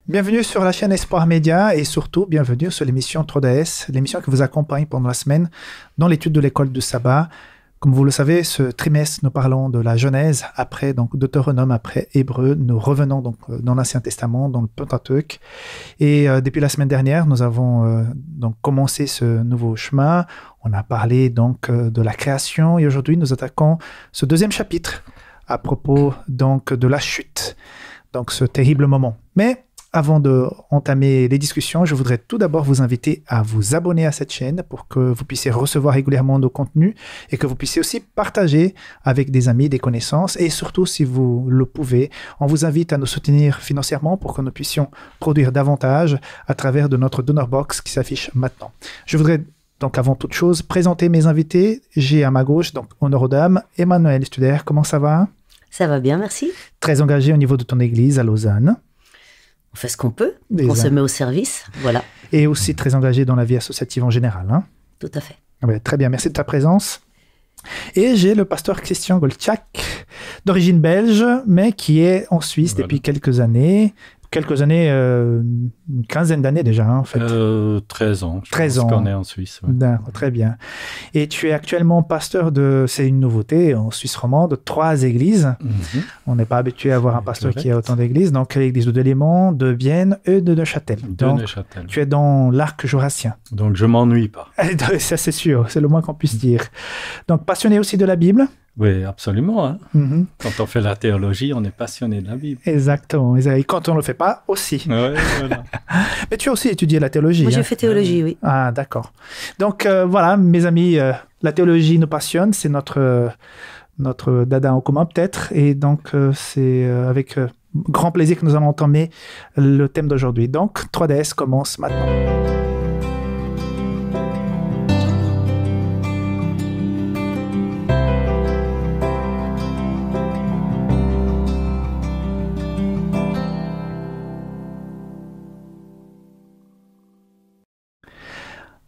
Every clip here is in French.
Bienvenue sur la chaîne Espoir Média et surtout bienvenue sur l'émission 3DS, l'émission qui vous accompagne pendant la semaine dans l'étude de l'école du sabbat. Comme vous le savez, ce trimestre, nous parlons de la Genèse, après donc Deutéronome, après Hébreu. Nous revenons donc dans l'Ancien Testament, dans le Pentateuque. Et depuis la semaine dernière, nous avons donc commencé ce nouveau chemin. On a parlé donc de la création et aujourd'hui, nous attaquons ce deuxième chapitre à propos donc de la chute, donc ce terrible moment. Mais avant d'entamer les discussions, je voudrais tout d'abord vous inviter à vous abonner à cette chaîne pour que vous puissiez recevoir régulièrement nos contenus et que vous puissiez aussi partager avec des amis, des connaissances et surtout, si vous le pouvez, on vous invite à nous soutenir financièrement pour que nous puissions produire davantage à travers de notre donor box qui s'affiche maintenant. Je voudrais donc avant toute chose présenter mes invités. J'ai à ma gauche, donc honneur aux dames, Emmanuel Studer. Comment ça va? Ça va bien, merci. Très engagé au niveau de ton église à Lausanne. On fait ce qu'on peut, on se met au service, voilà. Et aussi très engagé dans la vie associative en général. Hein? Tout à fait. Ouais, très bien, merci de ta présence. Et j'ai le pasteur Christian Goltchak, d'origine belge, mais qui est en Suisse depuis quelques années, une quinzaine d'années déjà, hein, en fait. 13 ans. 13 ans. Qu'on est en Suisse. Ouais. Très bien. Et tu es actuellement pasteur c'est une nouveauté en Suisse romande, 3 églises. Mm-hmm. On n'est pas habitué à avoir un pasteur qui a autant d'églises. Donc, l'église de Delémont, de Bienne et de Neuchâtel. Donc, tu es dans l'arc jurassien. Donc, je m'ennuie pas. Ça, c'est sûr. C'est le moins qu'on puisse dire. Donc, passionné aussi de la Bible. Oui, absolument. Hein. Mm-hmm. Quand on fait la théologie, on est passionné de la Bible. Exactement. Et quand on ne le fait pas, aussi. Oui, voilà. Mais tu as aussi étudié la théologie. Moi, j'ai fait théologie, oui. Ah, d'accord. Donc, voilà, mes amis, la théologie nous passionne. C'est notre dada en commun, peut-être. Et donc, c'est avec grand plaisir que nous allons entamer le thème d'aujourd'hui. Donc, 3DS commence maintenant.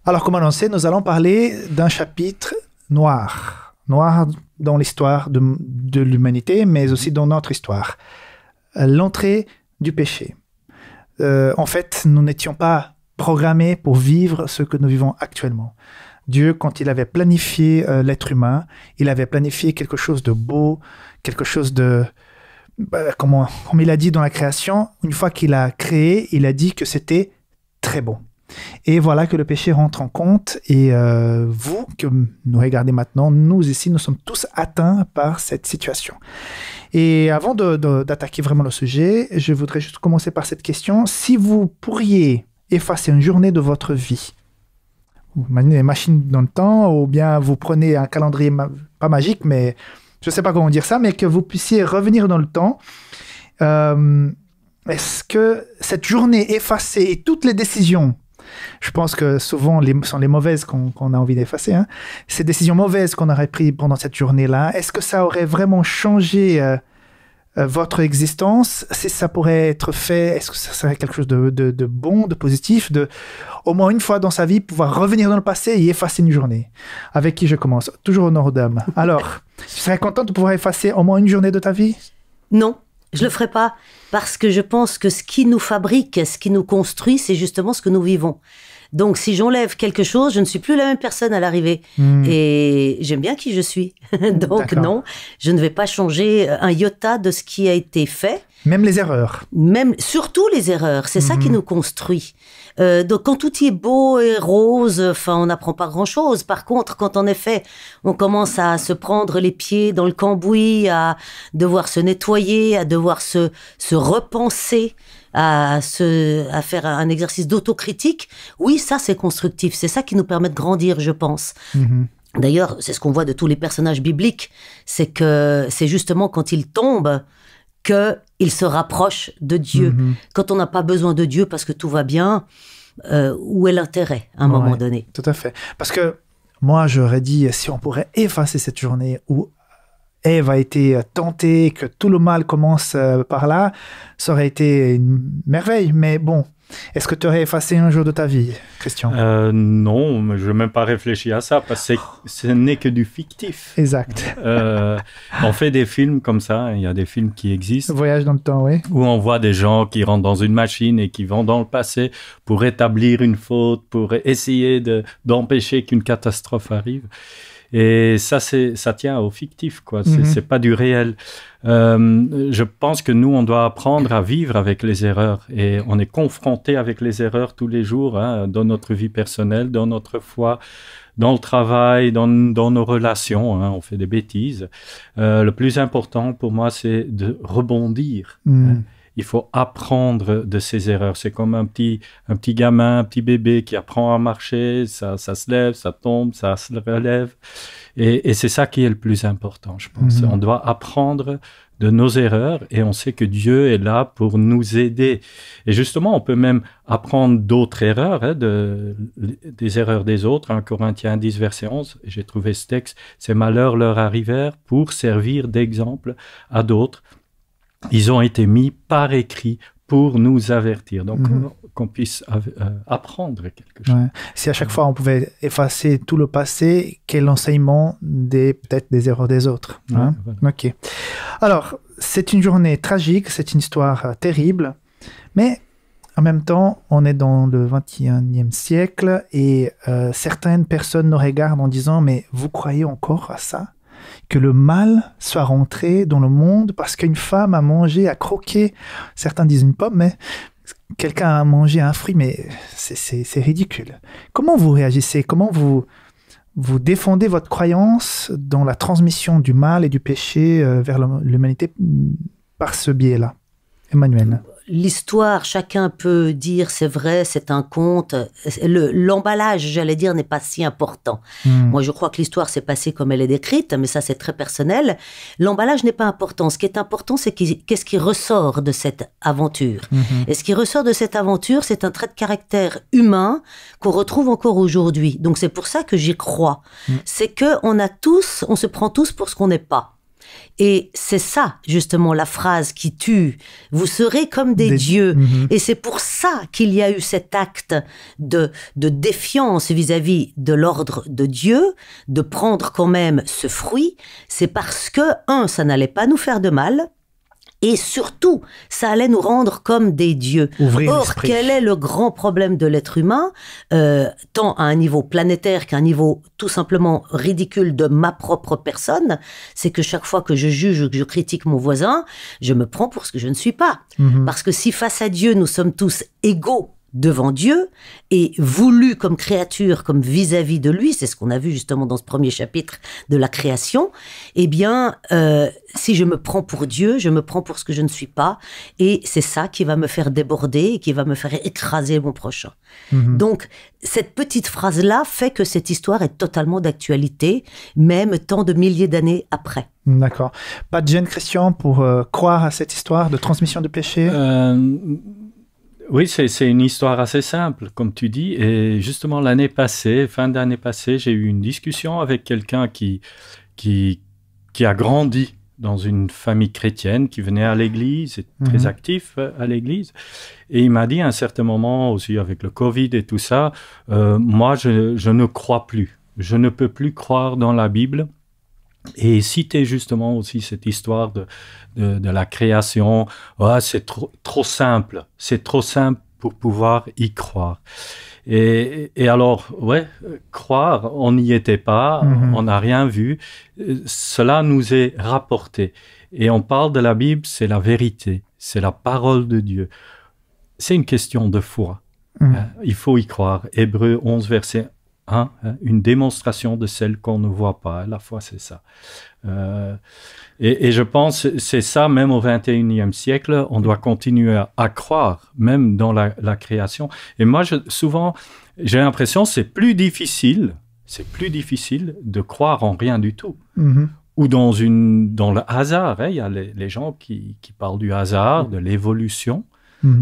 Alors, comme annoncé, nous allons parler d'un chapitre noir dans l'histoire de l'humanité, mais aussi dans notre histoire. L'entrée du péché. En fait, nous n'étions pas programmés pour vivre ce que nous vivons actuellement. Dieu, quand il avait planifié l'être humain, il avait planifié quelque chose de beau, quelque chose de... Comme il a dit dans la création, une fois qu'il a créé, il a dit que c'était très bon. Et voilà que le péché rentre en compte et vous, que nous regardez maintenant, nous ici, nous sommes tous atteints par cette situation. Et avant d'attaquer vraiment le sujet, je voudrais juste commencer par cette question. Si vous pourriez effacer une journée de votre vie, vous imaginez une machine dans le temps ou bien vous prenez un calendrier, pas magique, mais je ne sais pas comment dire ça, mais que vous puissiez revenir dans le temps, est-ce que cette journée effacée et toutes les décisions, je pense que souvent, sont les mauvaises qu'on a envie d'effacer. Hein. Ces décisions mauvaises qu'on aurait prises pendant cette journée-là, est-ce que ça aurait vraiment changé votre existence? Si ça pourrait être fait, est-ce que ça serait quelque chose de bon, de positif, au moins une fois dans sa vie, pouvoir revenir dans le passé et effacer une journée? Avec qui je commence? Toujours honneur aux dames. Alors, tu serais contente de pouvoir effacer au moins une journée de ta vie? Non. Je le ferai pas parce que je pense que ce qui nous fabrique, ce qui nous construit, c'est justement ce que nous vivons. Donc, si j'enlève quelque chose, je ne suis plus la même personne à l'arrivée. Et j'aime bien qui je suis. Donc, non, je ne vais pas changer un iota de ce qui a été fait. Même les erreurs. Surtout les erreurs. C'est ça qui nous construit. Donc, quand tout est beau et rose, on n'apprend pas grand-chose. Par contre, quand en effet, on commence à se prendre les pieds dans le cambouis, à devoir se nettoyer, à devoir se repenser, à faire un exercice d'autocritique, oui, ça, c'est constructif. C'est ça qui nous permet de grandir, je pense. D'ailleurs, c'est ce qu'on voit de tous les personnages bibliques, c'est que c'est justement quand ils tombent qu'il se rapproche de Dieu. Quand on n'a pas besoin de Dieu parce que tout va bien, où est l'intérêt à un moment donné? Tout à fait. Parce que moi, j'aurais dit, si on pourrait effacer cette journée ou Ève a été tentée, que tout le mal commence par là, ça aurait été une merveille. Mais bon, est-ce que tu aurais effacé un jour de ta vie, Christian? Non, mais je n'ai même pas réfléchi à ça, parce que ce n'est que du fictif. Exact. On fait des films comme ça, il y a des films qui existent. Voyage dans le temps, oui. Où on voit des gens qui rentrent dans une machine et qui vont dans le passé pour établir une faute, pour essayer d'empêcher qu'une catastrophe arrive. Et ça tient au fictif, quoi. C'est pas du réel. Je pense que nous, on doit apprendre à vivre avec les erreurs. Et on est confronté avec les erreurs tous les jours, hein, dans notre vie personnelle, dans notre foi, dans le travail, dans nos relations. Hein, on fait des bêtises. Le plus important pour moi, c'est de rebondir. Hein. Il faut apprendre de ses erreurs. C'est comme un petit gamin, un petit bébé qui apprend à marcher, ça se lève, ça tombe, ça se relève. Et c'est ça qui est le plus important, je pense. On doit apprendre de nos erreurs et on sait que Dieu est là pour nous aider. Et justement, on peut même apprendre d'autres erreurs, hein, des erreurs des autres. 1 Corinthiens 10, verset 11, j'ai trouvé ce texte, « Ces malheurs leur arrivèrent pour servir d'exemple à d'autres. Ils ont été mis par écrit pour nous avertir. » Donc, qu'on puisse apprendre quelque chose. Ouais. Si à chaque fois on pouvait effacer tout le passé, quel enseignement peut-être des erreurs des autres. Hein? Voilà. Ok. Alors, c'est une journée tragique, c'est une histoire terrible, mais en même temps, on est dans le 21e siècle et certaines personnes nous regardent en disant « Mais vous croyez encore à ça ? Que le mal soit rentré dans le monde parce qu'une femme a mangé, a croqué, certains disent une pomme, mais quelqu'un a mangé un fruit, mais c'est ridicule. » Comment vous réagissez? Comment vous défendez votre croyance dans la transmission du mal et du péché vers l'humanité par ce biais-là? Emmanuel. L'histoire, chacun peut dire c'est vrai, c'est un conte. L'emballage, j'allais dire, n'est pas si important. Moi, je crois que l'histoire s'est passée comme elle est décrite, mais ça, c'est très personnel. L'emballage n'est pas important. Ce qui est important, c'est qu'est-ce qui ressort de cette aventure. Et ce qui ressort de cette aventure, c'est un trait de caractère humain qu'on retrouve encore aujourd'hui. Donc, c'est pour ça que j'y crois. C'est qu'on se prend tous pour ce qu'on n'est pas. Et c'est ça, justement, la phrase qui tue. Vous serez comme des dieux. Et c'est pour ça qu'il y a eu cet acte de défiance vis-à-vis de l'ordre de Dieu, de prendre quand même ce fruit. C'est parce que, ça n'allait pas nous faire de mal. Et surtout, ça allait nous rendre comme des dieux. Or, quel est le grand problème de l'être humain, tant à un niveau planétaire qu'à un niveau tout simplement ridicule de ma propre personne, c'est que chaque fois que je juge ou que je critique mon voisin, je me prends pour ce que je ne suis pas. Parce que si face à Dieu, nous sommes tous égaux devant Dieu et voulu comme créature, comme vis-à-vis de lui, c'est ce qu'on a vu justement dans ce premier chapitre de la création, eh bien, si je me prends pour Dieu, je me prends pour ce que je ne suis pas, et c'est ça qui va me faire déborder et qui va me faire écraser mon prochain. Donc, cette petite phrase-là fait que cette histoire est totalement d'actualité, même tant de milliers d'années après. D'accord. Pas de gêne, Christian, pour croire à cette histoire de transmission de péché? Oui, c'est une histoire assez simple, comme tu dis. Et justement, fin d'année passée, j'ai eu une discussion avec quelqu'un qui a grandi dans une famille chrétienne, qui venait à l'église, très actif à l'église. Et il m'a dit à un certain moment, aussi avec le Covid et tout ça, moi, je ne crois plus. Je ne peux plus croire dans la Bible. Et citer justement aussi cette histoire de la création, c'est trop simple, c'est trop simple pour pouvoir y croire. Et alors, croire, on n'y était pas, on n'a rien vu, cela nous est rapporté. Et on parle de la Bible, c'est la vérité, c'est la parole de Dieu. C'est une question de foi, il faut y croire. Hébreux 11, verset 1, une démonstration de celle qu'on ne voit pas. La foi, c'est ça. Et je pense c'est ça, même au 21e siècle, on doit continuer à croire, même dans la création. Et moi, souvent, j'ai l'impression que c'est plus difficile de croire en rien du tout. Ou dans le hasard. Il y a les gens qui parlent du hasard, de l'évolution.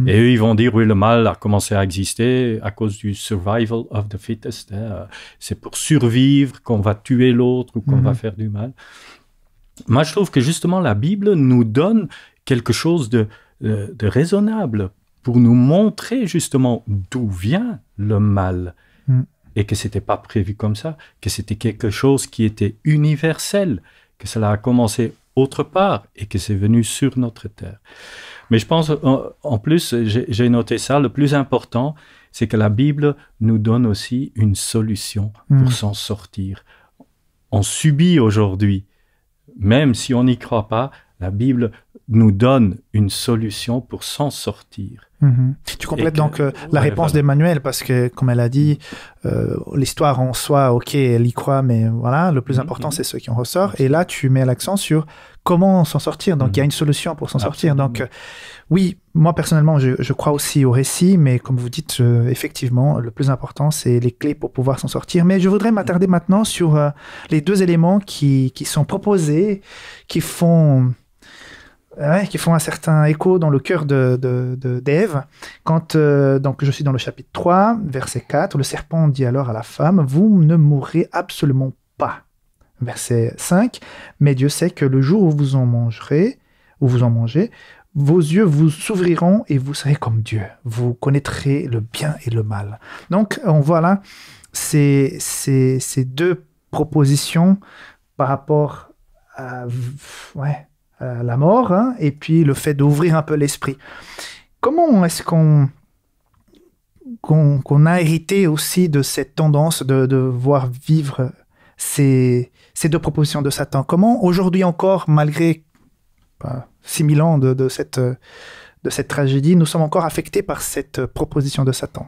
Et eux, ils vont dire, oui, le mal a commencé à exister à cause du survival of the fittest. C'est pour survivre qu'on va tuer l'autre ou qu'on va faire du mal. Moi, je trouve que justement, la Bible nous donne quelque chose de raisonnable pour nous montrer justement d'où vient le mal. Et que ce n'était pas prévu comme ça, que c'était quelque chose qui était universel, que cela a commencé autre part et que c'est venu sur notre terre. Mais je pense, en plus, j'ai noté ça, le plus important, c'est que la Bible nous donne aussi une solution pour s'en sortir. On subit aujourd'hui, même si on n'y croit pas, la Bible nous donne une solution pour s'en sortir. Tu complètes donc la réponse d'Emmanuel, parce que, comme elle a dit, l'histoire en soi, ok, elle y croit, mais voilà, le plus important, c'est ce qui en ressort. Et là, tu mets l'accent sur comment s'en sortir. Donc, il y a une solution pour s'en sortir. Donc, oui, moi, personnellement, je crois aussi au récit, mais comme vous dites, effectivement, le plus important, c'est les clés pour pouvoir s'en sortir. Mais je voudrais m'attarder maintenant sur les deux éléments qui sont proposés, qui font un certain écho dans le cœur d'Ève. Quand donc je suis dans le chapitre 3, verset 4, le serpent dit alors à la femme, « Vous ne mourrez absolument pas. » Verset 5, « Mais Dieu sait que le jour où vous en mangez, vos yeux vous s'ouvriront et vous serez comme Dieu. Vous connaîtrez le bien et le mal. » Donc, on voit là ces deux propositions par rapport à la mort, hein, et puis le fait d'ouvrir un peu l'esprit. Comment est-ce qu'on a hérité aussi de cette tendance de voir vivre ces deux propositions de Satan? Comment aujourd'hui encore, malgré 6000 ans de cette tragédie, nous sommes encore affectés par cette proposition de Satan?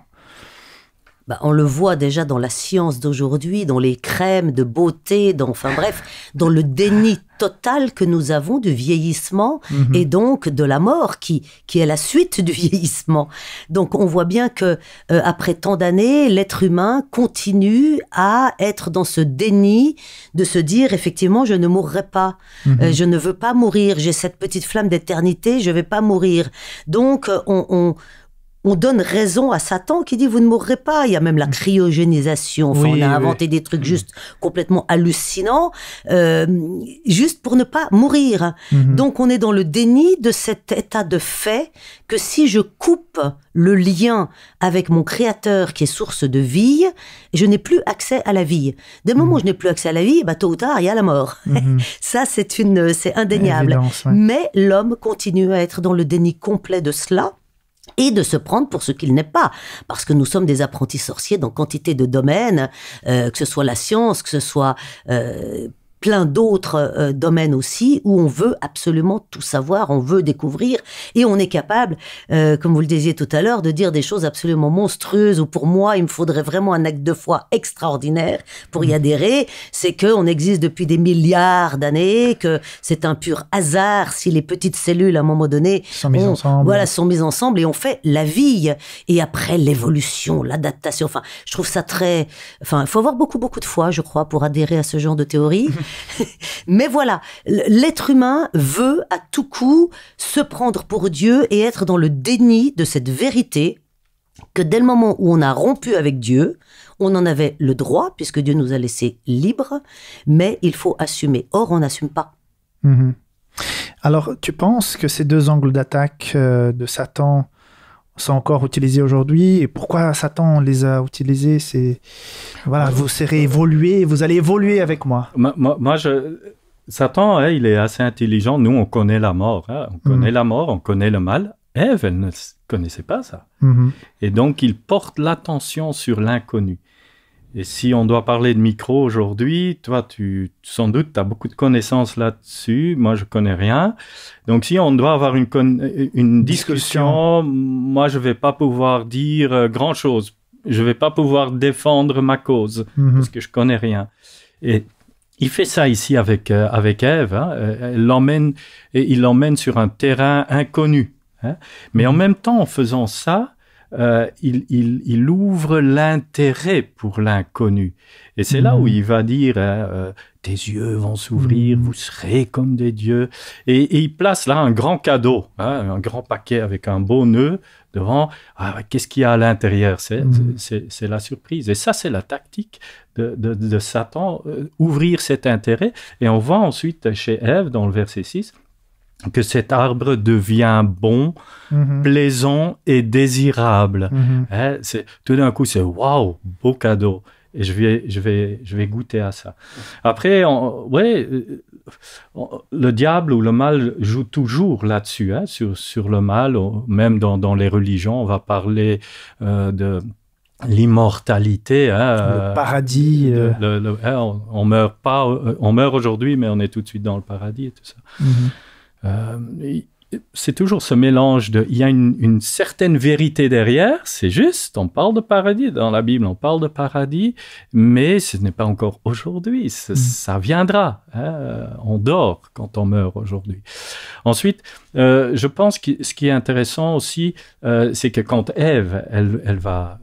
On le voit déjà dans la science d'aujourd'hui, dans les crèmes de beauté, dans le déni total que nous avons du vieillissement et donc de la mort qui est la suite du vieillissement. Donc on voit bien que après tant d'années, l'être humain continue à être dans ce déni de se dire effectivement je ne mourrai pas, je ne veux pas mourir, j'ai cette petite flamme d'éternité, je vais pas mourir. Donc on donne raison à Satan qui dit vous ne mourrez pas. Il y a même la cryogénisation. Enfin, on a inventé des trucs juste complètement hallucinants, juste pour ne pas mourir. Donc on est dans le déni de cet état de fait que si je coupe le lien avec mon Créateur qui est source de vie, je n'ai plus accès à la vie. Dès le moment où je n'ai plus accès à la vie, tôt ou tard, il y a la mort. Ça, c'est indéniable. Évidence, ouais. Mais l'homme continue à être dans le déni complet de cela, et de se prendre pour ce qu'il n'est pas. Parce que nous sommes des apprentis sorciers dans quantité de domaines, que ce soit la science, que ce soit plein d'autres domaines aussi, où on veut absolument tout savoir, on veut découvrir, et on est capable, comme vous le disiez tout à l'heure, de dire des choses absolument monstrueuses, où pour moi, il me faudrait vraiment un acte de foi extraordinaire pour y adhérer. C'est qu'on existe depuis des milliards d'années, que c'est un pur hasard si les petites cellules, à un moment donné, sont mises ensemble, et on fait la vie. Et après, l'évolution, l'adaptation, je trouve ça très... il faut avoir beaucoup, beaucoup de foi, je crois, pour adhérer à ce genre de théorie. Mais voilà, l'être humain veut à tout coup se prendre pour Dieu et être dans le déni de cette vérité que dès le moment où on a rompu avec Dieu, on en avait le droit, puisque Dieu nous a laissés libres, mais il faut assumer. Or, on n'assume pas. Alors, tu penses que ces deux angles d'attaque de Satan sont encore utilisés aujourd'hui? Et pourquoi Satan les a utilisés? C'est vous serez évolué, vous allez évoluer avec moi. Satan, il est assez intelligent. Nous, on connaît la mort. On connaît la mort, on connaît le mal. Ève, elle ne connaissait pas ça. Et donc, il porte l'attention sur l'inconnu. Et si on doit parler de micro aujourd'hui, toi, sans doute, tu as beaucoup de connaissances là-dessus. Moi, je connais rien. Donc, si on doit avoir une discussion, moi, je vais pas pouvoir dire grand-chose. Je vais pas pouvoir défendre ma cause parce que je connais rien. Et il fait ça ici avec Ève. Il l'emmène sur un terrain inconnu. Mais en même temps, en faisant ça, il ouvre l'intérêt pour l'inconnu. Et c'est là où il va dire, tes yeux vont s'ouvrir, vous serez comme des dieux. Et il place là un grand cadeau, hein, un grand paquet avec un beau nœud devant. Ah, qu'est-ce qu'il y a à l'intérieur? C'est la surprise. Et ça, c'est la tactique de Satan, ouvrir cet intérêt. Et on voit ensuite chez Ève, dans le verset 6, que cet arbre devient bon, plaisant et désirable. Hein, tout d'un coup, c'est waouh, beau cadeau. Et je vais goûter à ça. Après, le diable ou le mal joue toujours là-dessus, hein, sur le mal. Même dans les religions, on va parler de l'immortalité. Hein, le paradis. On meurt pas, on meurt aujourd'hui, mais on est tout de suite dans le paradis et tout ça. C'est toujours ce mélange il y a une certaine vérité derrière, c'est juste, on parle de paradis, dans la Bible on parle de paradis, mais ce n'est pas encore aujourd'hui, ça viendra, hein, on dort quand on meurt aujourd'hui. Ensuite, je pense que ce qui est intéressant aussi, c'est que quand Ève, elle va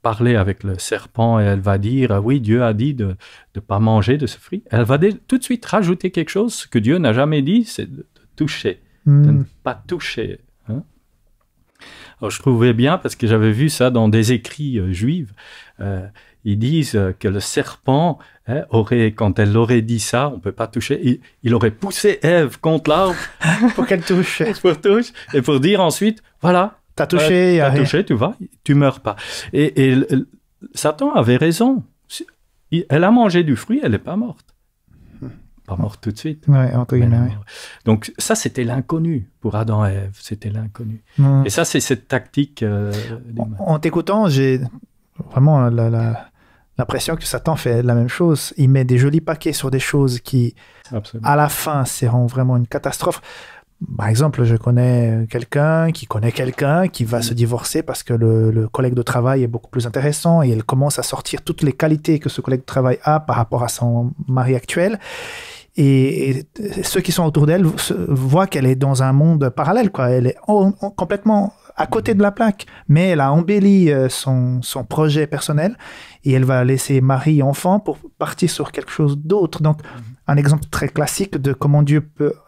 parler avec le serpent et elle va dire, oui, Dieu a dit de ne pas manger de ce fruit, elle va tout de suite rajouter quelque chose que Dieu n'a jamais dit, c'est de toucher. De ne pas toucher. Hein? Alors, je trouvais bien, parce que j'avais vu ça dans des écrits juifs, ils disent que le serpent, quand elle aurait dit ça, on ne peut pas toucher, il aurait poussé Ève contre l'arbre pour qu'elle touche. Et pour dire ensuite, voilà, t'as touché, tu meurs pas. Et Satan avait raison. Elle a mangé du fruit, elle n'est pas morte. Pas morte tout de suite. Ouais, entre guillemets, oui. Donc ça, c'était l'inconnu pour Adam et Ève, c'était l'inconnu. Et ça, c'est cette tactique. En t'écoutant, j'ai vraiment l'impression que Satan fait la même chose. Il met des jolis paquets sur des choses qui, à la fin, seront vraiment une catastrophe. Par exemple, je connais quelqu'un qui va se divorcer parce que le collègue de travail est beaucoup plus intéressant et elle commence à sortir toutes les qualités que ce collègue de travail a par rapport à son mari actuel. Et ceux qui sont autour d'elle voient qu'elle est dans un monde parallèle, quoi. Elle est complètement à côté de la plaque, mais elle a embelli son projet personnel et elle va laisser mari et enfant pour partir sur quelque chose d'autre. Donc, un exemple très classique de comment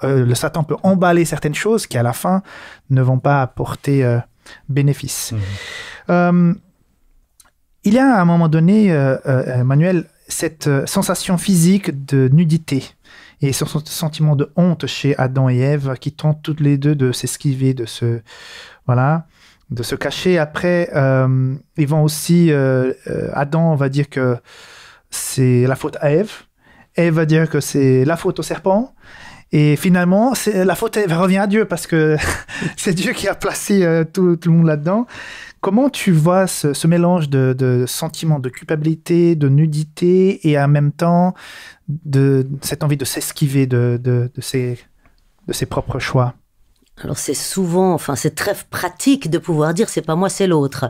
le Satan peut emballer certaines choses qui, à la fin, ne vont pas apporter bénéfice. Il y a à un moment donné, Emmanuel, cette sensation physique de nudité et ce sentiment de honte chez Adam et Ève qui tentent toutes les deux de s'esquiver, de se cacher. Après, ils vont aussi... Adam va dire que c'est la faute à Ève. Ève va dire que c'est la faute au serpent. Et finalement, la faute revient à Dieu parce que c'est Dieu qui a placé tout le monde là-dedans. Comment tu vois ce mélange de sentiments de culpabilité, de nudité et en même temps de cette envie de s'esquiver de ses propres choix? Alors c'est c'est très pratique de pouvoir dire c'est pas moi, c'est l'autre.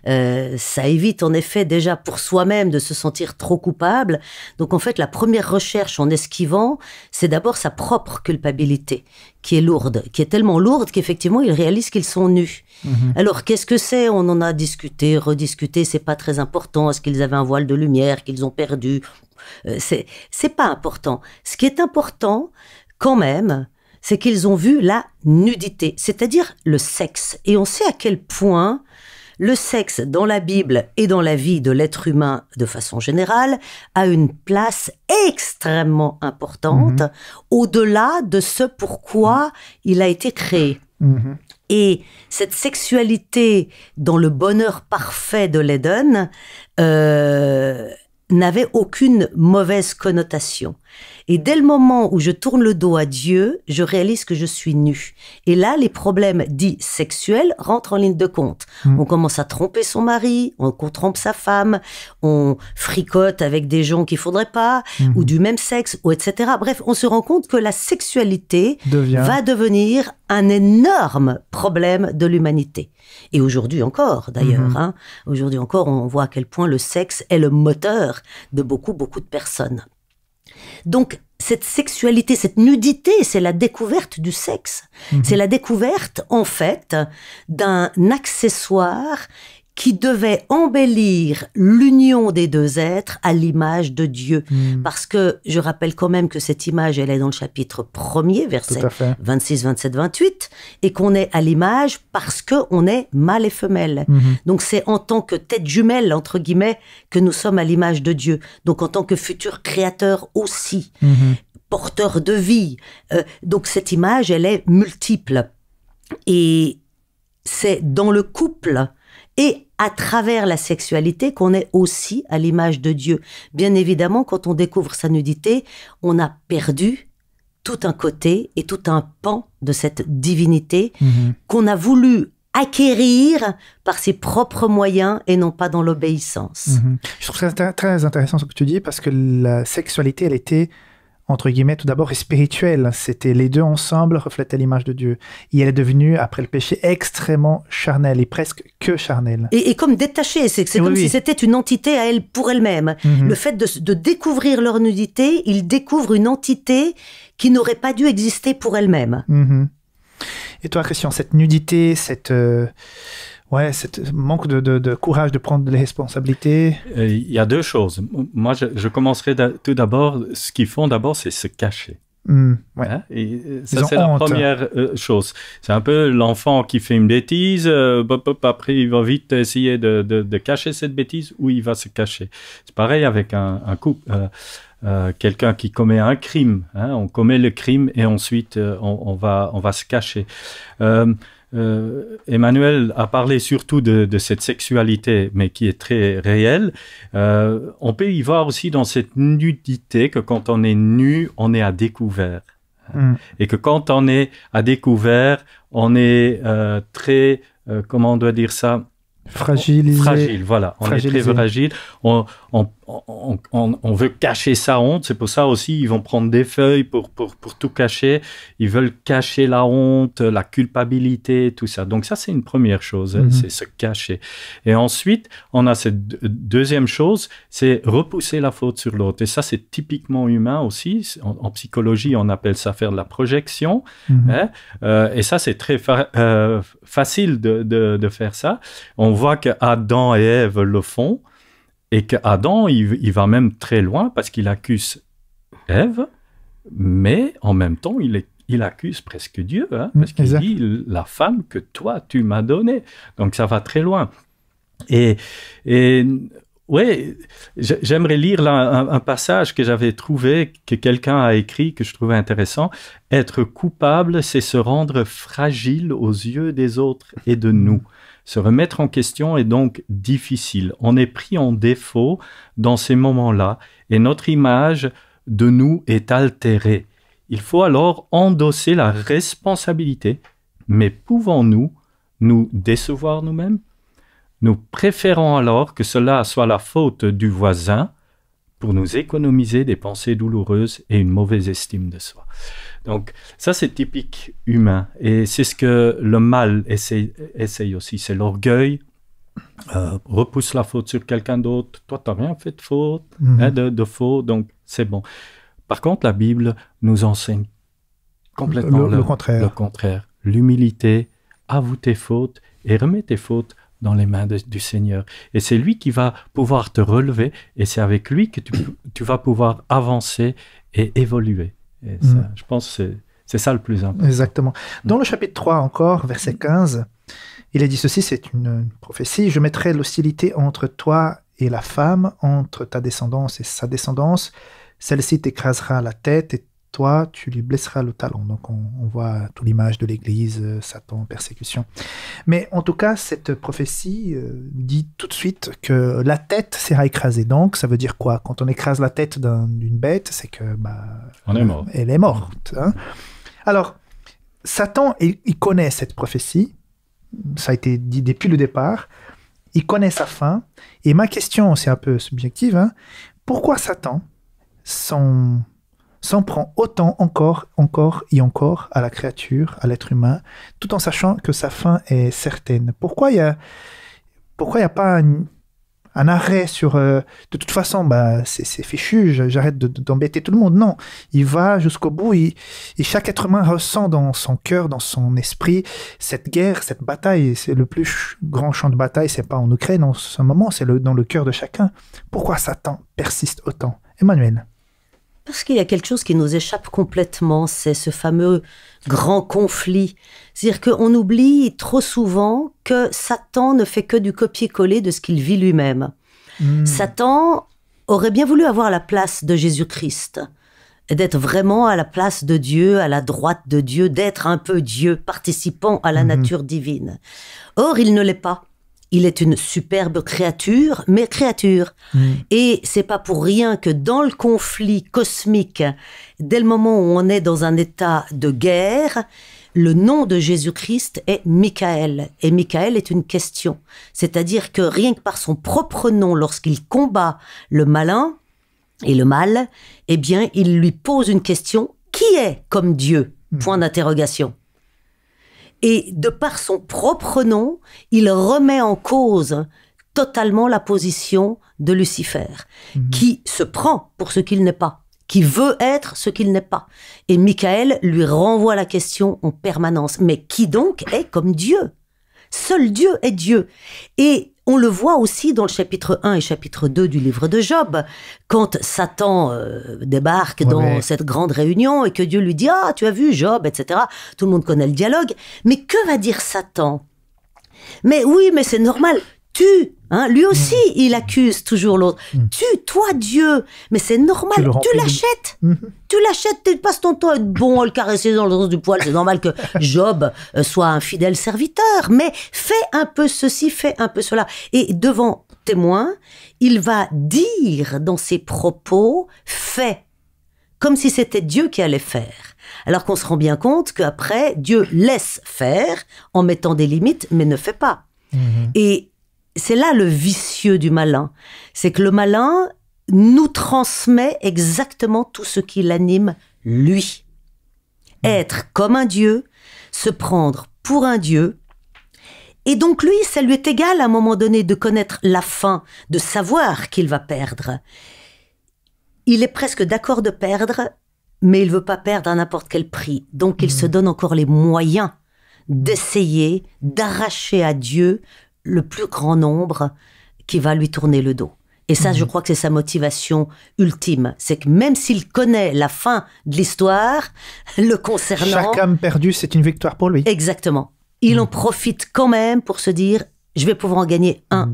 Ça évite en effet déjà pour soi-même de se sentir trop coupable. Donc en fait la première recherche en esquivant, c'est d'abord sa propre culpabilité qui est lourde, qui est tellement lourde qu'effectivement ils réalisent qu'ils sont nus. Alors qu'est-ce que c'est? On en a discuté, rediscuté, c'est pas très important. Est-ce qu'ils avaient un voile de lumière qu'ils ont perdu? C'est pas important. Ce qui est important quand même, c'est qu'ils ont vu la nudité, c'est-à-dire le sexe. Et on sait à quel point le sexe dans la Bible et dans la vie de l'être humain de façon générale a une place extrêmement importante au-delà de ce pourquoi il a été créé. Et cette sexualité dans le bonheur parfait de l'Éden n'avait aucune mauvaise connotation. Et dès le moment où je tourne le dos à Dieu, je réalise que je suis nue. Et là, les problèmes dits sexuels rentrent en ligne de compte. On commence à tromper son mari, on trompe sa femme, on fricote avec des gens qu'il faudrait pas, ou du même sexe, ou etc. Bref, on se rend compte que la sexualité va devenir un énorme problème de l'humanité. Et aujourd'hui encore, d'ailleurs, aujourd'hui encore, on voit à quel point le sexe est le moteur de beaucoup de personnes. Donc, cette sexualité, cette nudité, c'est la découverte du sexe. C'est la découverte, en fait, d'un accessoire qui devait embellir l'union des deux êtres à l'image de Dieu. Parce que je rappelle quand même que cette image, elle est dans le chapitre 1er, versets 26, 27, 28, et qu'on est à l'image parce qu'on est mâle et femelle. Donc c'est en tant que tête jumelle, entre guillemets, que nous sommes à l'image de Dieu. Donc en tant que futur créateur aussi, porteur de vie. Donc cette image, elle est multiple. Et c'est dans le couple et à travers la sexualité qu'on est aussi à l'image de Dieu. Bien évidemment, quand on découvre sa nudité, on a perdu tout un côté et tout un pan de cette divinité qu'on a voulu acquérir par ses propres moyens et non pas dans l'obéissance. Je trouve ça très intéressant ce que tu dis, parce que la sexualité, elle était, entre guillemets, tout d'abord spirituelle. C'était les deux ensemble reflétaient l'image de Dieu. Et elle est devenue, après le péché, extrêmement charnelle et presque que charnelle. Et comme détachée, c'est comme si c'était une entité à elle, pour elle-même. Le fait de découvrir leur nudité, ils découvrent une entité qui n'aurait pas dû exister pour elle-même. Et toi, Christian, cette nudité, cette manque de courage de prendre des responsabilités. Il y a deux choses. Moi, je commencerai tout d'abord. Ce qu'ils font d'abord, c'est se cacher. Hein? Et ça, c'est la première chose. C'est un peu l'enfant qui fait une bêtise. Après, il va vite essayer de cacher cette bêtise, ou il va se cacher. C'est pareil avec un couple. Quelqu'un qui commet un crime. Hein? On commet le crime et ensuite on va se cacher. Emmanuel a parlé surtout de cette sexualité, mais qui est très réelle. On peut y voir aussi dans cette nudité que quand on est nu, on est à découvert. Et que quand on est à découvert, on est très, comment on doit dire ça? Fragilisé. Fragile, voilà. On est très fragile. On veut cacher sa honte. C'est pour ça aussi, ils vont prendre des feuilles pour tout cacher. Ils veulent cacher la honte, la culpabilité, tout ça. Donc ça, c'est une première chose, c'est se cacher. Et ensuite, on a cette deuxième chose, c'est repousser la faute sur l'autre. Et ça, c'est typiquement humain aussi. En psychologie, on appelle ça faire de la projection. Hein? Et ça, c'est très facile de faire ça. On voit qu'Adam et Ève le font. Et qu'Adam, il va même très loin parce qu'il accuse Ève, mais en même temps, il accuse presque Dieu, hein, parce qu'il dit « la femme que toi, tu m'as donnée ». Donc, ça va très loin. Et ouais, j'aimerais lire là un passage que j'avais trouvé, que quelqu'un a écrit, que je trouvais intéressant. « Être coupable, c'est se rendre fragile aux yeux des autres et de nous. » Se remettre en question est donc difficile. On est pris en défaut dans ces moments-là et notre image de nous est altérée. Il faut alors endosser la responsabilité. Mais pouvons-nous nous décevoir nous-mêmes? Nous préférons alors que cela soit la faute du voisin pour nous économiser des pensées douloureuses et une mauvaise estime de soi. Donc, ça, c'est typique humain. Et c'est ce que le mal essaye aussi. C'est l'orgueil, repousse la faute sur quelqu'un d'autre. Toi, tu n'as rien fait de faute, hein, de faux, donc c'est bon. Par contre, la Bible nous enseigne complètement le contraire. L'humilité, avoue tes fautes et remets tes fautes dans les mains du Seigneur. Et c'est lui qui va pouvoir te relever et c'est avec lui que tu vas pouvoir avancer et évoluer. Et ça, je pense que c'est ça le plus important. Exactement. Dans le chapitre 3 encore, verset 15, il est dit ceci, c'est une prophétie. « Je mettrai l'hostilité entre toi et la femme, entre ta descendance et sa descendance. Celle-ci t'écrasera la tête et toi, tu lui blesseras le talon. » Donc, on voit toute l'image de l'Église, Satan, persécution. Mais en tout cas, cette prophétie dit tout de suite que la tête sera écrasée. Donc, ça veut dire quoi? Quand on écrase la tête d'une bête, c'est que on est mort. Elle est morte. Hein? Alors, Satan, il connaît cette prophétie. Ça a été dit depuis le départ. Il connaît sa fin. Et ma question, c'est un peu subjective. Hein? Pourquoi Satan s'en prend autant encore et encore à la créature, à l'être humain, tout en sachant que sa fin est certaine? Pourquoi il y a pas un arrêt sur de toute façon, bah, c'est fichu, j'arrête d'embêter tout le monde. Non, il va jusqu'au bout. Et chaque être humain ressent dans son cœur, dans son esprit, cette guerre, cette bataille. C'est le plus grand champ de bataille, c'est pas en Ukraine en ce moment, c'est dans le cœur de chacun. Pourquoi Satan persiste autant? Emmanuel? Parce qu'il y a quelque chose qui nous échappe complètement, c'est ce fameux grand conflit. C'est-à-dire qu'on oublie trop souvent que Satan ne fait que du copier-coller de ce qu'il vit lui-même. Satan aurait bien voulu avoir la place de Jésus-Christ, d'être vraiment à la place de Dieu, à la droite de Dieu, d'être un peu Dieu, participant à la nature divine. Or, il ne l'est pas. Il est une superbe créature, mais créature. Et c'est pas pour rien que dans le conflit cosmique, dès le moment où on est dans un état de guerre, le nom de Jésus-Christ est Michael. Et Michael est une question. C'est-à-dire que rien que par son propre nom, lorsqu'il combat le malin et le mal, eh bien, il lui pose une question. Qui est comme Dieu? Point d'interrogation. Et de par son propre nom, il remet en cause totalement la position de Lucifer, qui se prend pour ce qu'il n'est pas, qui veut être ce qu'il n'est pas. Et Michael lui renvoie la question en permanence. Mais qui donc est comme Dieu? Seul Dieu est Dieu. Et on le voit aussi dans le chapitre 1 et chapitre 2 du livre de Job, quand Satan débarque dans cette grande réunion et que Dieu lui dit « Ah, tu as vu Job, etc. » Tout le monde connaît le dialogue. Mais que va dire Satan? Mais oui, mais c'est normal. Tu, hein, lui aussi, il accuse toujours l'autre. Tu, toi, Dieu, mais c'est normal, tu l'achètes. Tu l'achètes, tu passes ton temps à être bon, à le caresser dans le sens du poil. C'est normal que Job soit un fidèle serviteur, mais fais un peu ceci, fais un peu cela. Et devant témoin, il va dire dans ses propos, fais, comme si c'était Dieu qui allait faire. Alors qu'on se rend bien compte qu'après, Dieu laisse faire en mettant des limites, mais ne fait pas. Et c'est là le vicieux du malin. C'est que le malin nous transmet exactement tout ce qui l'anime, lui. Être comme un dieu, se prendre pour un dieu. Et donc lui, ça lui est égal à un moment donné de connaître la fin, de savoir qu'il va perdre. Il est presque d'accord de perdre, mais il veut pas perdre à n'importe quel prix. Donc il se donne encore les moyens d'essayer d'arracher à Dieu le plus grand nombre qui va lui tourner le dos. Et ça, je crois que c'est sa motivation ultime. C'est que même s'il connaît la fin de l'histoire, le concernant... Chaque âme perdue, c'est une victoire pour lui. Exactement. Il en profite quand même pour se dire, je vais pouvoir en gagner un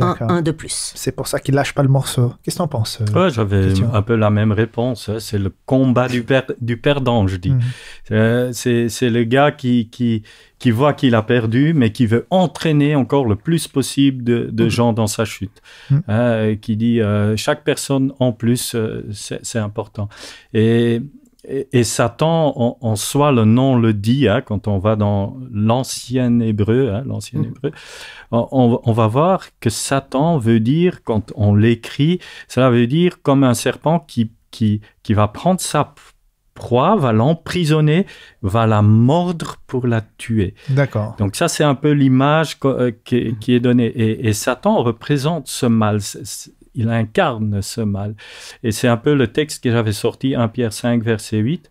de plus. C'est pour ça qu'il lâche pas le morceau. Qu'est-ce que t'en penses? Ouais, j'avais un peu la même réponse. C'est le combat du perdant, je dis. C'est le gars qui voit qu'il a perdu, mais qui veut entraîner encore le plus possible de gens dans sa chute. Qui dit chaque personne en plus, c'est important. Et Satan, en soi, le nom le dit, hein, quand on va dans l'ancien hébreu, on va voir que Satan veut dire, quand on l'écrit, cela veut dire comme un serpent qui va prendre sa proie, va l'emprisonner, va la mordre pour la tuer. D'accord. Donc ça, c'est un peu l'image qui est donnée. Et Satan représente ce mal. Il incarne ce mal. Et c'est un peu le texte que j'avais sorti, 1 Pierre 5, verset 8.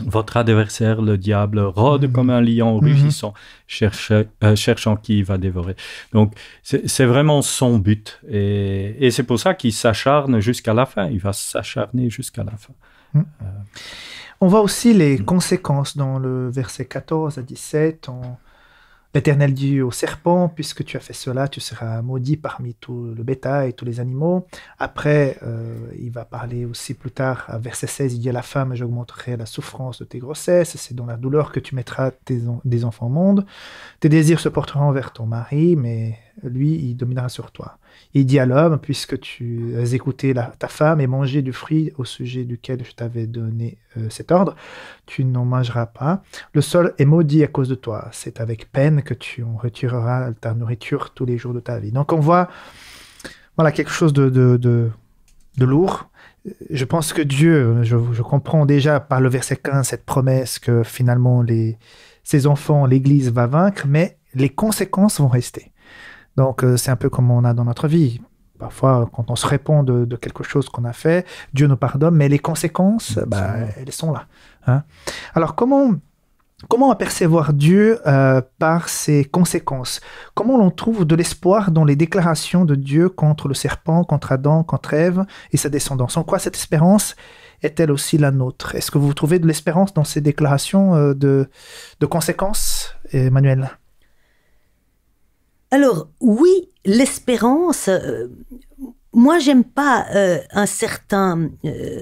Votre adversaire, le diable, rôde comme un lion rugissant, cherchant qui il va dévorer. Donc, c'est vraiment son but. Et c'est pour ça qu'il s'acharne jusqu'à la fin. Il va s'acharner jusqu'à la fin. On voit aussi les conséquences dans le verset 14 à 17. L'Éternel dit au serpent, puisque tu as fait cela, tu seras maudit parmi tout le bétail et tous les animaux. Après, il va parler aussi plus tard, à verset 16, il dit à la femme, j'augmenterai la souffrance de tes grossesses, c'est dans la douleur que tu mettras des enfants au monde. Tes désirs se porteront envers ton mari, mais lui, il dominera sur toi. Il dit à l'homme, puisque tu as écouté ta femme et mangé du fruit au sujet duquel je t'avais donné cet ordre, tu n'en mangeras pas. Le sol est maudit à cause de toi. C'est avec peine que tu en retireras ta nourriture tous les jours de ta vie. Donc on voit quelque chose de lourd. Je pense que Dieu, je comprends déjà par le verset 15 cette promesse que finalement ses enfants, l'Église va vaincre, mais les conséquences vont rester. Donc, c'est un peu comme on a dans notre vie. parfois, quand on se répond de quelque chose qu'on a fait, Dieu nous pardonne, mais les conséquences, elles sont là. Hein. Alors, comment apercevoir Dieu par ses conséquences? Comment l'on trouve de l'espoir dans les déclarations de Dieu contre le serpent, contre Adam, contre Ève et sa descendance? En quoi cette espérance est-elle aussi la nôtre? Est-ce que vous trouvez de l'espérance dans ces déclarations de conséquences, Emmanuel? Alors, oui, l'espérance... moi, j'aime pas un certain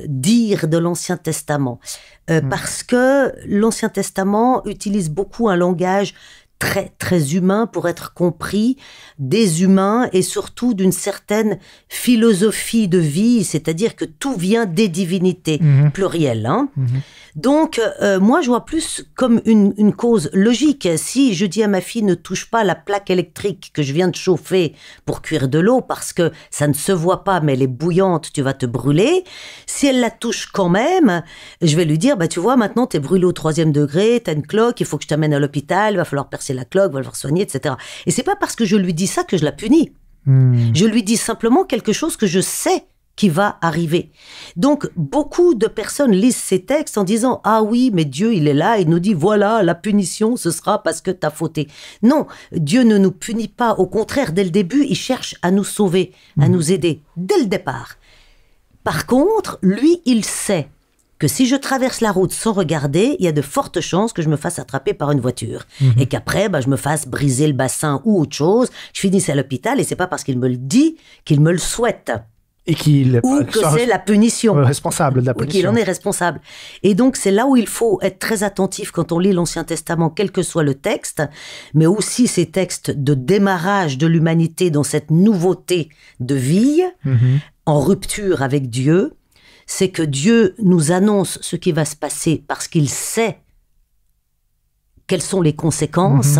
dire de l'Ancien Testament, parce que l'Ancien Testament utilise beaucoup un langage très, très humain pour être compris des humains et surtout d'une certaine philosophie de vie, c'est-à-dire que tout vient des divinités, pluriel. Hein. Donc, moi, je vois plus comme une cause logique. Si je dis à ma fille, ne touche pas la plaque électrique que je viens de chauffer pour cuire de l'eau, parce que ça ne se voit pas, mais elle est bouillante, tu vas te brûler. Si elle la touche quand même, je vais lui dire, tu vois, maintenant, t'es brûlé au 3e degré, t'as une cloque, il faut que je t'amène à l'hôpital, il va falloir percer la cloque, il va falloir soigner, etc. Et c'est pas parce que je lui dis ça que je la punis. Je lui dis simplement quelque chose que je sais qui va arriver. Donc, beaucoup de personnes lisent ces textes en disant « Ah oui, mais Dieu, il est là, il nous dit, voilà, la punition, ce sera parce que t'as fauté. » Non, Dieu ne nous punit pas. Au contraire, dès le début, il cherche à nous sauver, à nous aider, dès le départ. Par contre, lui, il sait que si je traverse la route sans regarder, il y a de fortes chances que je me fasse attraper par une voiture. Et qu'après, je me fasse briser le bassin ou autre chose, je finisse à l'hôpital, et c'est pas parce qu'il me le dit qu'il me le souhaite. Et ou que c'est la punition. Responsable de la punition. Ou qu'il en est responsable. Et donc, c'est là où il faut être très attentif quand on lit l'Ancien Testament, quel que soit le texte, mais aussi ces textes de démarrage de l'humanité dans cette nouveauté de vie, en rupture avec Dieu. C'est que Dieu nous annonce ce qui va se passer parce qu'il sait quelles sont les conséquences,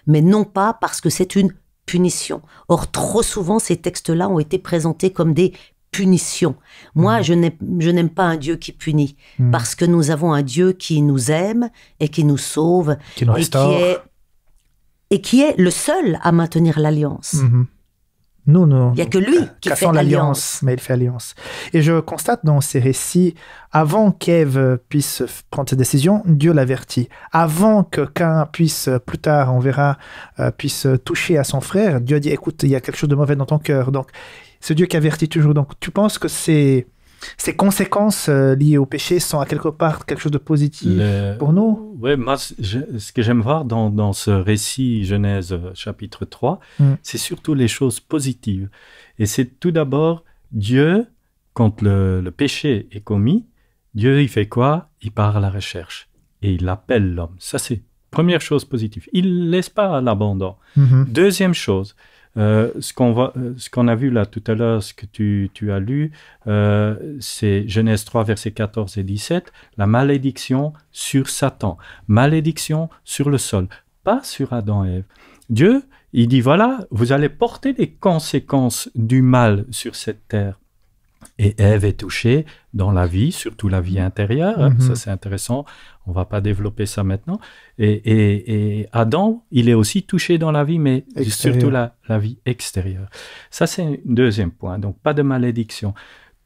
mais non pas parce que c'est une punition. Or, trop souvent, ces textes-là ont été présentés comme des punitions. Moi, je n'aime pas un Dieu qui punit, parce que nous avons un Dieu qui nous aime et qui nous sauve, qui nous restaure. Et qui est le seul à maintenir l'alliance. Nous, il n'y a que lui qui fait alliance. Mais il fait alliance. Et je constate dans ces récits, avant qu'Ève puisse prendre ses décisions, Dieu l'avertit. Avant que Caïn puisse, plus tard, on verra, puisse toucher à son frère, Dieu dit, écoute, il y a quelque chose de mauvais dans ton cœur. Donc, c'est Dieu qui avertit toujours. Donc, tu penses que ces conséquences liées au péché sont à quelque part quelque chose de positif pour nous? Oui, moi, ce que j'aime voir dans ce récit Genèse chapitre 3, c'est surtout les choses positives. Et c'est tout d'abord Dieu, quand le péché est commis, Dieu, il fait quoi? Il part à la recherche et il appelle l'homme. Ça, c'est première chose positive. Il ne laisse pas à l'abandon. Deuxième chose, ce qu'on a vu là tout à l'heure, ce que tu as lu, c'est Genèse 3, versets 14 et 17, la malédiction sur Satan, malédiction sur le sol, pas sur Adam et Ève. Dieu, il dit, voilà, vous allez porter les conséquences du mal sur cette terre. Et Ève est touchée dans la vie, surtout la vie intérieure, ça c'est intéressant, on ne va pas développer ça maintenant. Et Adam, il est aussi touché dans la vie, mais surtout la vie extérieure. Ça c'est un deuxième point, donc pas de malédiction.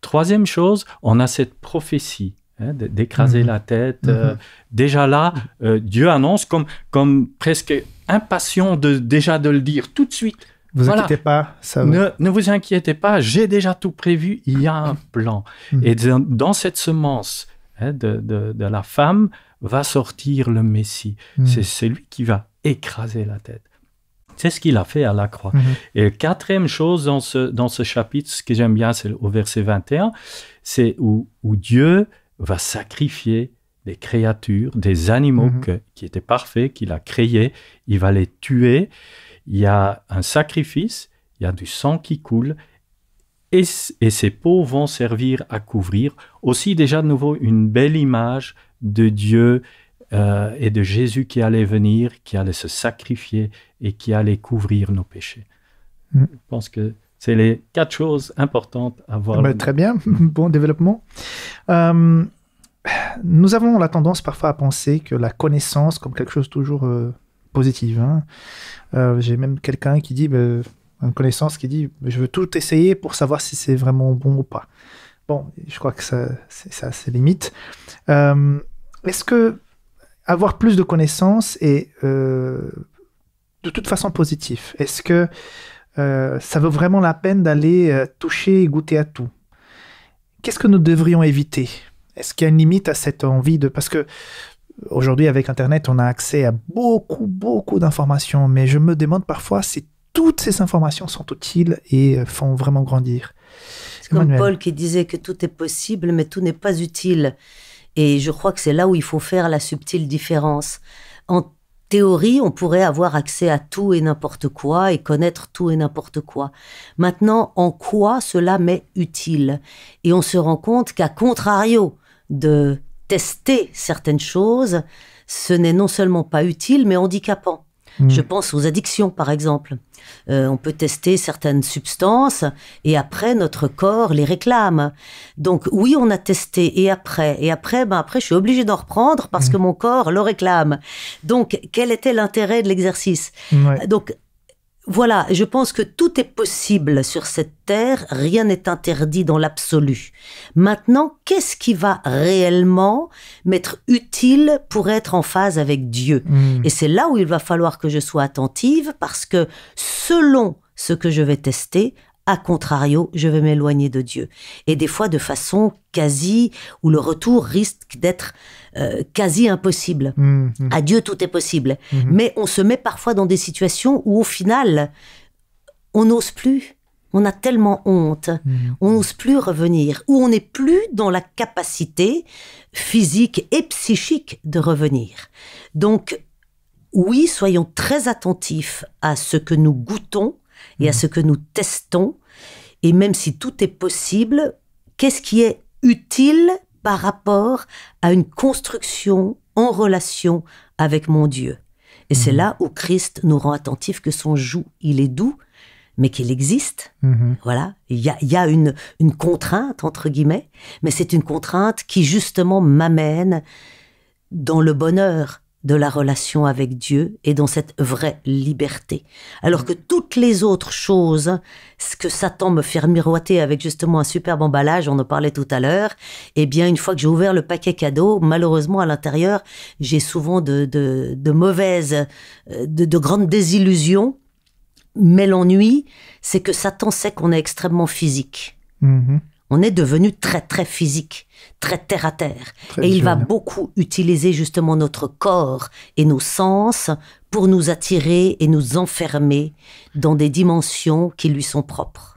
Troisième chose, on a cette prophétie, d'écraser la tête. Déjà là, Dieu annonce comme presque impatient déjà de le dire tout de suite. Vous inquiétez pas, ça va. Ne vous inquiétez pas, j'ai déjà tout prévu, il y a un plan. Et dans cette semence de la femme va sortir le Messie. C'est lui qui va écraser la tête. C'est ce qu'il a fait à la croix. Et quatrième chose dans ce chapitre, ce que j'aime bien, c'est au verset 21, c'est où Dieu va sacrifier des créatures, des animaux qui étaient parfaits, qu'il a créés, il va les tuer. Il y a un sacrifice, il y a du sang qui coule, et ces peaux vont servir à couvrir. Aussi, déjà de nouveau, une belle image de Dieu et de Jésus qui allait venir, qui allait se sacrifier et qui allait couvrir nos péchés. Je pense que c'est les 4 choses importantes à voir. Très bien, bon développement. Nous avons la tendance parfois à penser que la connaissance comme quelque chose toujours positive. J'ai même quelqu'un qui dit Une connaissance qui dit je veux tout essayer pour savoir si c'est vraiment bon ou pas. Bon, je crois que c'est assez limite. Est-ce que avoir plus de connaissances est de toute façon positif? Est-ce que ça vaut vraiment la peine d'aller toucher et goûter à tout? Qu'est-ce que nous devrions éviter? Est-ce qu'il y a une limite à cette envie de... Parce que aujourd'hui, avec Internet, on a accès à beaucoup, beaucoup d'informations, mais je me demande parfois si toutes ces informations sont utiles et font vraiment grandir. C'est comme Paul qui disait que tout est possible, mais tout n'est pas utile. Et je crois que c'est là où il faut faire la subtile différence. En théorie, on pourrait avoir accès à tout et n'importe quoi et connaître tout et n'importe quoi. Maintenant, en quoi cela m'est utile? Et on se rend compte qu'à contrario de tester certaines choses, ce n'est non seulement pas utile, mais handicapant. Je pense aux addictions, par exemple. On peut tester certaines substances et après, notre corps les réclame. Donc, oui, on a testé et après, je suis obligée d'en reprendre parce que mon corps le réclame. Donc, quel était l'intérêt de l'exercice? Donc, voilà, je pense que tout est possible sur cette terre, rien n'est interdit dans l'absolu. Maintenant, qu'est-ce qui va réellement m'être utile pour être en phase avec Dieu? Et c'est là où il va falloir que je sois attentive parce que selon ce que je vais tester, à contrario, je vais m'éloigner de Dieu. Et des fois de façon quasi, où le retour risque d'être quasi impossible. À Dieu, tout est possible. Mais on se met parfois dans des situations où au final, on n'ose plus. On a tellement honte. On n'ose plus revenir. Ou on n'est plus dans la capacité physique et psychique de revenir. Donc, oui, soyons très attentifs à ce que nous goûtons et à ce que nous testons. Et même si tout est possible, qu'est-ce qui est utile par rapport à une construction en relation avec mon Dieu? Et c'est là où Christ nous rend attentifs que son joug, il est doux, mais qu'il existe. Voilà, il y a une contrainte, entre guillemets, mais c'est une contrainte qui justement m'amène dans le bonheur de la relation avec Dieu et dans cette vraie liberté. Alors que toutes les autres choses, ce que Satan me fait miroiter avec justement un superbe emballage, on en parlait tout à l'heure, eh bien, une fois que j'ai ouvert le paquet cadeau, malheureusement, à l'intérieur, j'ai souvent de mauvaises, de grandes désillusions. Mais l'ennui, c'est que Satan sait qu'on est extrêmement physique. On est devenu très, très physique, très terre à terre. Et il va beaucoup utiliser justement notre corps et nos sens pour nous attirer et nous enfermer dans des dimensions qui lui sont propres.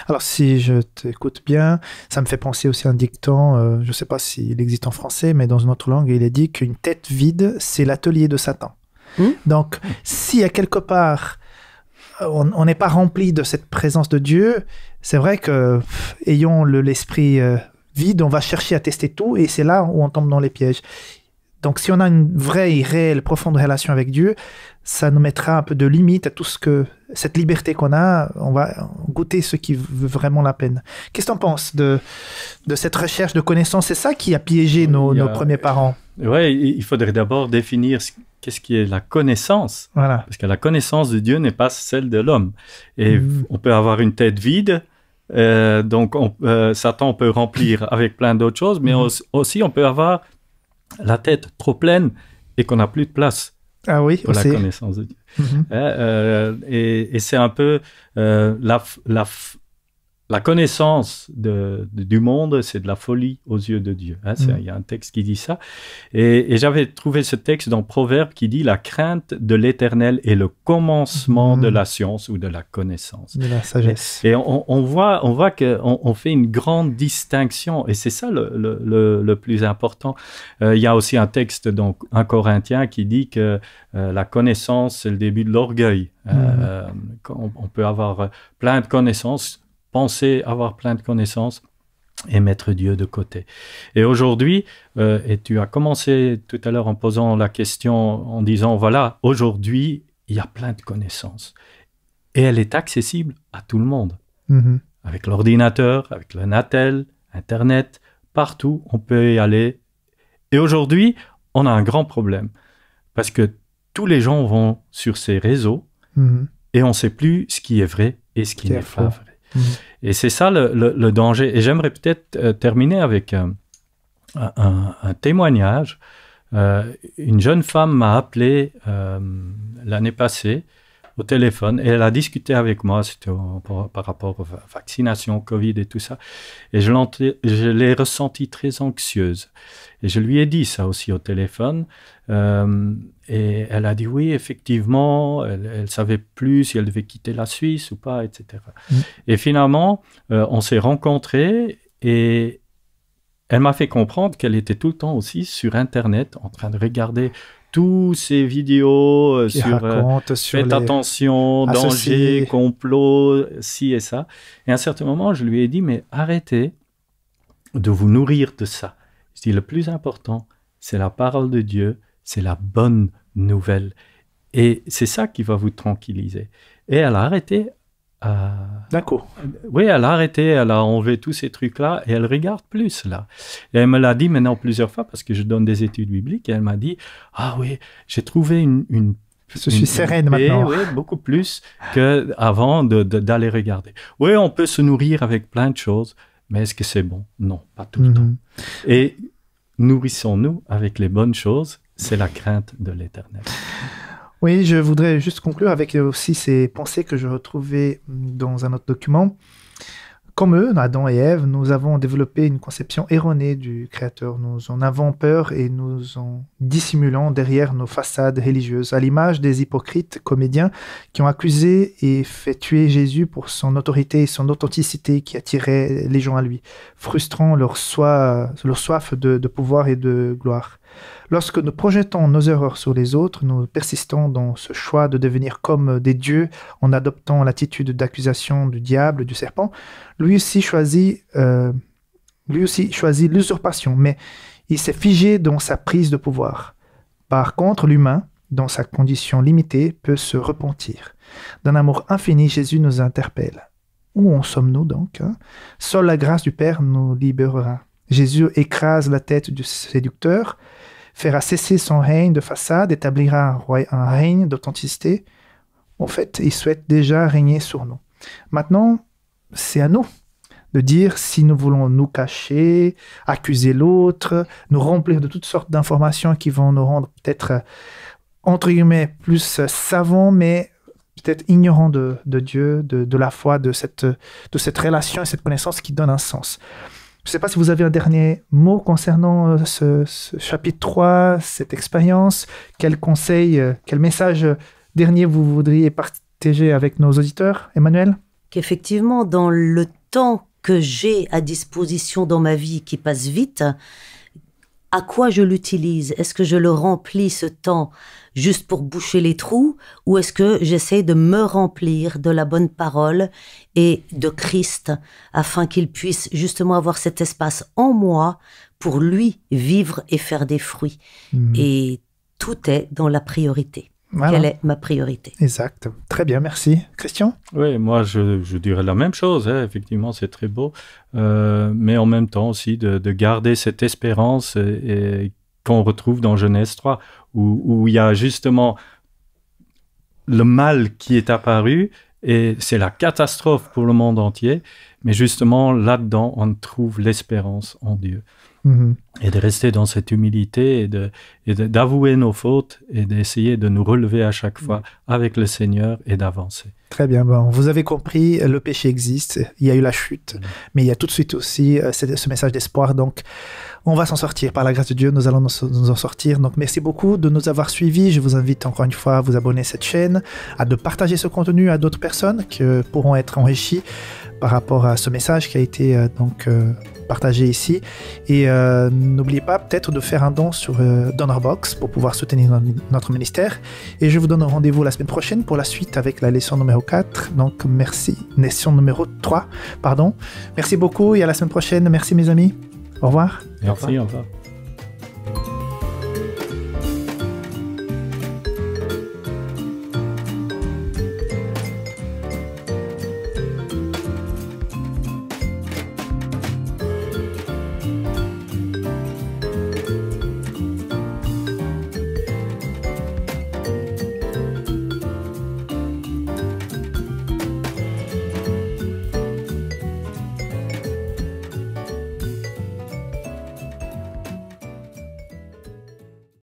Alors, si je t'écoute bien, ça me fait penser aussi à un dicton, je ne sais pas s'il existe en français, mais dans une autre langue, il est dit qu'une tête vide, c'est l'atelier de Satan. Donc, s'il y a quelque part... on n'est pas rempli de cette présence de Dieu, c'est vrai que ayant l'esprit vide, on va chercher à tester tout et c'est là où on tombe dans les pièges. Donc si on a une vraie et réelle, profonde relation avec Dieu, ça nous mettra un peu de limite à tout ce que... Cette liberté qu'on a, on va goûter ce qui veut vraiment la peine. Qu'est-ce que tu en penses de cette recherche de connaissances? C'est ça qui a piégé nos premiers parents. Oui, il faudrait d'abord définir qu'est-ce qui est la connaissance. Voilà. Parce que la connaissance de Dieu n'est pas celle de l'homme. Et on peut avoir une tête vide, donc Satan peut remplir avec plein d'autres choses, mais aussi on peut avoir la tête trop pleine et qu'on n'a plus de place pour la connaissance de Dieu. Et c'est un peu la connaissance du monde, c'est de la folie aux yeux de Dieu. Il y a un texte qui dit ça. Et j'avais trouvé ce texte dans Proverbe qui dit « La crainte de l'Éternel est le commencement de la science ou de la connaissance. » De la sagesse. Et on voit qu'on fait une grande distinction. Et c'est ça le plus important. Il y a aussi un texte dans 1 Corinthiens qui dit que la connaissance, c'est le début de l'orgueil. On peut avoir plein de connaissances, penser avoir plein de connaissances et mettre Dieu de côté. Et aujourd'hui, et tu as commencé tout à l'heure en posant la question en disant, voilà, aujourd'hui, il y a plein de connaissances. Et elle est accessible à tout le monde. Avec l'ordinateur, avec le Natel, Internet, partout, on peut y aller. Et aujourd'hui, on a un grand problème. Parce que tous les gens vont sur ces réseaux et on ne sait plus ce qui est vrai et ce qui n'est pas vrai. Et c'est ça le danger. Et j'aimerais peut-être terminer avec un témoignage. Une jeune femme m'a appelé l'année passée au téléphone et elle a discuté avec moi, c'était par rapport aux vaccinations, Covid et tout ça. Et je l'ai ressentie très anxieuse. Et je lui ai dit ça aussi au téléphone. Et elle a dit oui, effectivement, elle savait plus si elle devait quitter la Suisse ou pas, etc. Et finalement, on s'est rencontrés et elle m'a fait comprendre qu'elle était tout le temps aussi sur Internet en train de regarder tous ces vidéos faites attention, danger, complot, ci et ça. Et à un certain moment, je lui ai dit, mais arrêtez de vous nourrir de ça. Je dis, le plus important, c'est la parole de Dieu, c'est la bonne nouvelle. Et c'est ça qui va vous tranquilliser. Et elle a arrêté. D'accord. Oui, elle a arrêté, elle a enlevé tous ces trucs-là et elle regarde plus là. Et elle me l'a dit maintenant plusieurs fois parce que je donne des études bibliques et elle m'a dit « Ah oui, j'ai trouvé une je suis sereine maintenant. Oui, beaucoup plus qu'avant d'aller regarder. Oui, on peut se nourrir avec plein de choses, mais est-ce que c'est bon? Non, pas tout le temps. Et nourrissons-nous avec les bonnes choses, c'est la crainte de l'Éternel. Oui, je voudrais juste conclure avec aussi ces pensées que je retrouvais dans un autre document. Comme eux, Adam et Ève, nous avons développé une conception erronée du Créateur. Nous en avons peur et nous en dissimulons derrière nos façades religieuses, à l'image des hypocrites comédiens qui ont accusé et fait tuer Jésus pour son autorité et son authenticité qui attiraient les gens à lui, frustrant leur soif de pouvoir et de gloire. Lorsque nous projetons nos erreurs sur les autres, nous persistons dans ce choix de devenir comme des dieux en adoptant l'attitude d'accusation du diable, du serpent. Lui aussi choisit l'usurpation, mais il s'est figé dans sa prise de pouvoir. Par contre, l'humain, dans sa condition limitée, peut se repentir. D'un amour infini, Jésus nous interpelle. Où en sommes-nous donc? Seule la grâce du Père nous libérera. Jésus écrase la tête du séducteur, fera cesser son règne de façade, établira un règne d'authenticité. En fait, il souhaite déjà régner sur nous. Maintenant, c'est à nous de dire si nous voulons nous cacher, accuser l'autre, nous remplir de toutes sortes d'informations qui vont nous rendre peut-être, entre guillemets, plus savants, mais peut-être ignorants de Dieu, de la foi, de cette relation et cette connaissance qui donne un sens. Je ne sais pas si vous avez un dernier mot concernant ce chapitre 3, cette expérience. Quel conseil, quel message dernier vous voudriez partager avec nos auditeurs, Emmanuel? Qu'effectivement, dans le temps que j'ai à disposition dans ma vie qui passe vite, à quoi je l'utilise? Est-ce que je le remplis ce temps juste pour boucher les trous ou est-ce que j'essaie de me remplir de la bonne parole et de Christ afin qu'il puisse justement avoir cet espace en moi pour lui vivre et faire des fruits. Et tout est dans la priorité. Voilà. Quelle est ma priorité? Exact. Très bien, merci. Christian? Oui, moi je dirais la même chose. Effectivement, c'est très beau. Mais en même temps aussi de garder cette espérance et qu'on retrouve dans Genèse 3, où il y a justement le mal qui est apparu et c'est la catastrophe pour le monde entier. Mais justement, là-dedans, on trouve l'espérance en Dieu. Et de rester dans cette humilité et d'avouer nos fautes et d'essayer de nous relever à chaque fois avec le Seigneur et d'avancer. Très bien, bon, vous avez compris, le péché existe, il y a eu la chute, mais il y a tout de suite aussi ce message d'espoir, donc on va s'en sortir, par la grâce de Dieu, nous allons nous en sortir, donc merci beaucoup de nous avoir suivis, je vous invite encore une fois à vous abonner à cette chaîne, à de partager ce contenu à d'autres personnes qui pourront être enrichies par rapport à ce message qui a été partagé ici, et n'oubliez pas peut-être de faire un don sur DonorBox pour pouvoir soutenir notre ministère, et je vous donne rendez-vous la semaine prochaine pour la suite avec la leçon numéro 4, donc merci, leçon numéro 3, pardon. Merci beaucoup et à la semaine prochaine, merci mes amis, au revoir. Merci, au revoir.